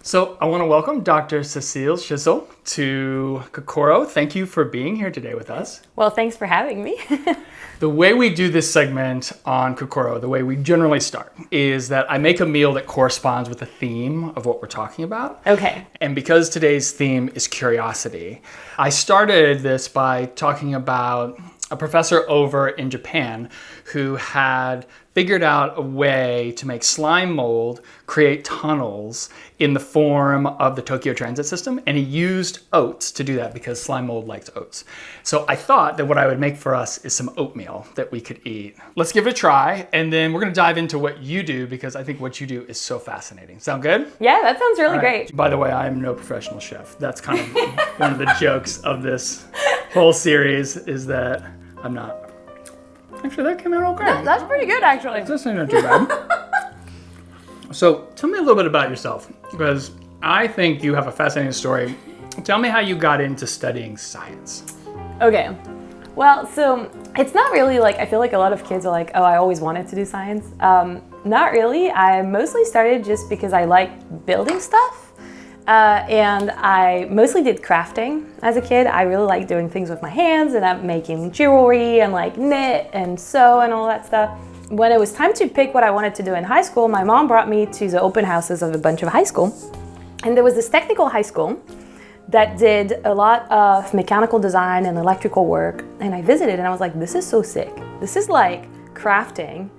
So I want to welcome Dr. Cecile Chazot to Kokoro. Thank you for being here today with us. Well, thanks for having me. The way we do this segment on Kokoro, the way we generally start, is that I make a meal that corresponds with the theme of what we're talking about. Okay. And because today's theme is curiosity, I started this by talking about a professor over in Japan who had figured out a way to make slime mold create tunnels in the form of the Tokyo transit system, and he used oats to do that because slime mold likes oats. So I thought that what I would make for us is some oatmeal that we could eat. Let's give it a try, and then we're gonna dive into what you do because I think what you do is so fascinating. Sound good? Yeah, that sounds really great. By the way, I am no professional chef. That's kind of one of the jokes of this whole series is that I'm not. Actually, that came out okay. That's pretty good, actually. That's not too bad. So tell me a little bit about yourself, because I think you have a fascinating story. Tell me how you got into studying science. Okay. Well, so it's not really like, I feel like a lot of kids are like, oh, I always wanted to do science. Not really. I mostly started just because I like building stuff. And I mostly did crafting as a kid. I really liked doing things with my hands, and I'm making jewelry and like knit and sew and all that stuff. When it was time to pick what I wanted to do in high school, my mom brought me to the open houses of a bunch of high school. And there was this technical high school that did a lot of mechanical design and electrical work. And I visited and I was like, this is so sick. This is like crafting,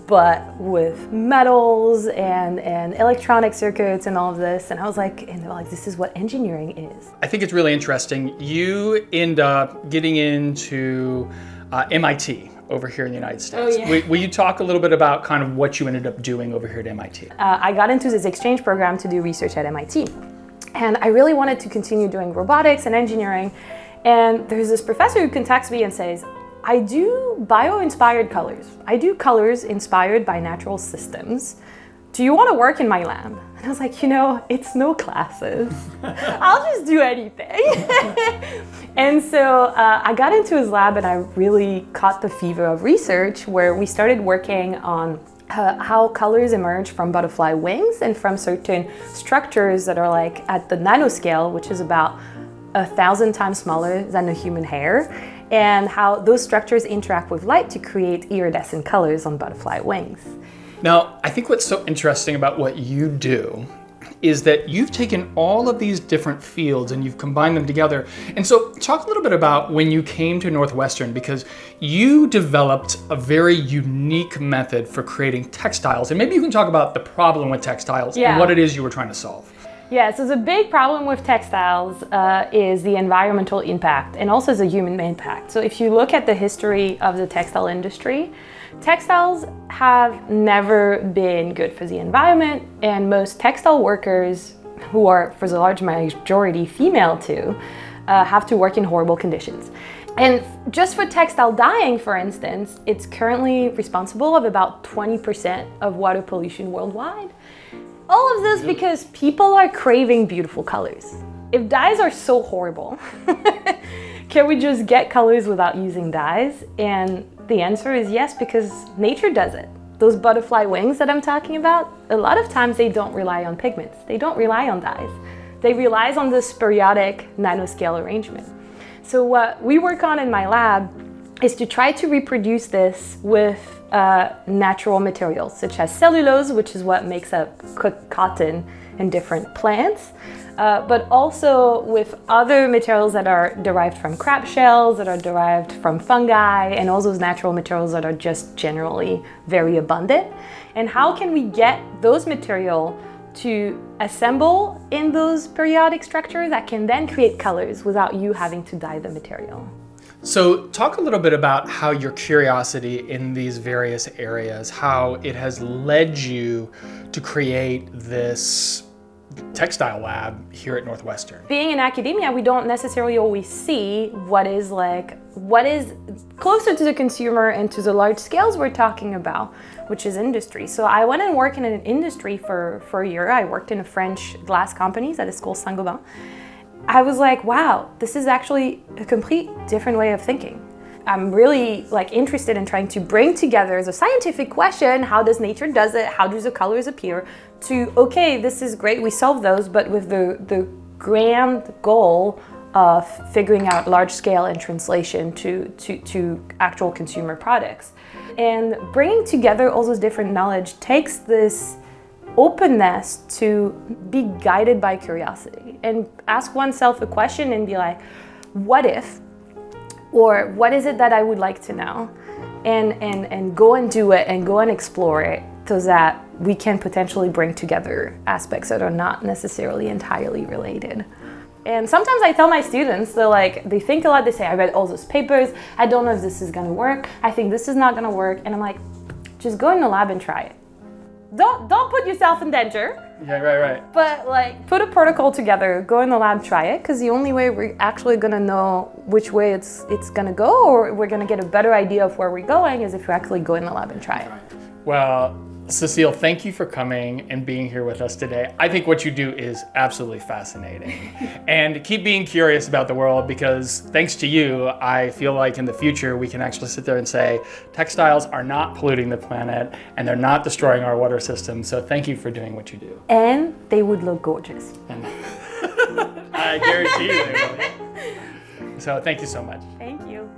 but with metals and electronic circuits and all of this. And I was like, and they're like, this is what engineering is. I think it's really interesting. You end up getting into MIT over here in the United States. Oh, yeah. Will you talk a little bit about kind of what you ended up doing over here at MIT? I got into this exchange program to do research at MIT. And I really wanted to continue doing robotics and engineering. And there's this professor who contacts me and says, I do bio-inspired colors. I do colors inspired by natural systems. Do you want to work in my lab? And I was like, it's no classes. I'll just do anything. And so I got into his lab and I really caught the fever of research where we started working on how colors emerge from butterfly wings and from certain structures that are like at the nanoscale, which is about 1,000 times smaller than a human hair, and how those structures interact with light to create iridescent colors on butterfly wings. Now, I think what's so interesting about what you do is that you've taken all of these different fields and you've combined them together. And so talk a little bit about when you came to Northwestern, because you developed a very unique method for creating textiles. And maybe you can talk about the problem with textiles and what it is you were trying to solve. Yeah, so the big problem with textiles is the environmental impact and also the human impact. So if you look at the history of the textile industry, textiles have never been good for the environment, and most textile workers, who are for the large majority female too, have to work in horrible conditions. And just for textile dyeing, for instance, it's currently responsible of about 20% of water pollution worldwide. All of this because people are craving beautiful colors. If dyes are so horrible, can we just get colors without using dyes? And the answer is yes, because nature does it. Those butterfly wings that I'm talking about, a lot of times they don't rely on pigments. They don't rely on dyes. They rely on this periodic nanoscale arrangement. So what we work on in my lab is to try to reproduce this with natural materials such as cellulose, which is what makes up cotton and different plants, but also with other materials that are derived from crab shells, that are derived from fungi, and all those natural materials that are just generally very abundant. And how can we get those materials to assemble in those periodic structures that can then create colors without you having to dye the material? So talk a little bit about how your curiosity in these various areas, how it has led you to create this textile lab here at Northwestern. Being in academia, we don't necessarily always see what is closer to the consumer and to the large scales we're talking about, which is industry. So I went and worked in an industry for a year. I worked in a French glass company at a school Saint-Gobain. I was like, wow, this is actually a complete different way of thinking. I'm really like interested in trying to bring together the scientific question, how does nature does it, how do the colors appear, to, okay, this is great, we solve those, but with the grand goal of figuring out large scale and translation to actual consumer products. And bringing together all those different knowledge takes this openness to be guided by curiosity and ask oneself a question and be like, what if, or what is it that I would like to know? And go and do it and go and explore it so that we can potentially bring together aspects that are not necessarily entirely related. And sometimes I tell my students, they think a lot, they say, I read all those papers, I don't know if this is gonna work, I think this is not gonna work, and I'm like, just go in the lab and try it. Don't put yourself in danger. Yeah, right. But like, put a protocol together, go in the lab, try it, because the only way we're actually gonna know which way it's gonna go, or we're gonna get a better idea of where we're going, is if you actually go in the lab and try it. Well, Cecile, thank you for coming and being here with us today. I think what you do is absolutely fascinating. And keep being curious about the world, because thanks to you, I feel like in the future we can actually sit there and say, textiles are not polluting the planet and they're not destroying our water system. So thank you for doing what you do. And they would look gorgeous. And I guarantee you they will. So thank you so much. Thank you.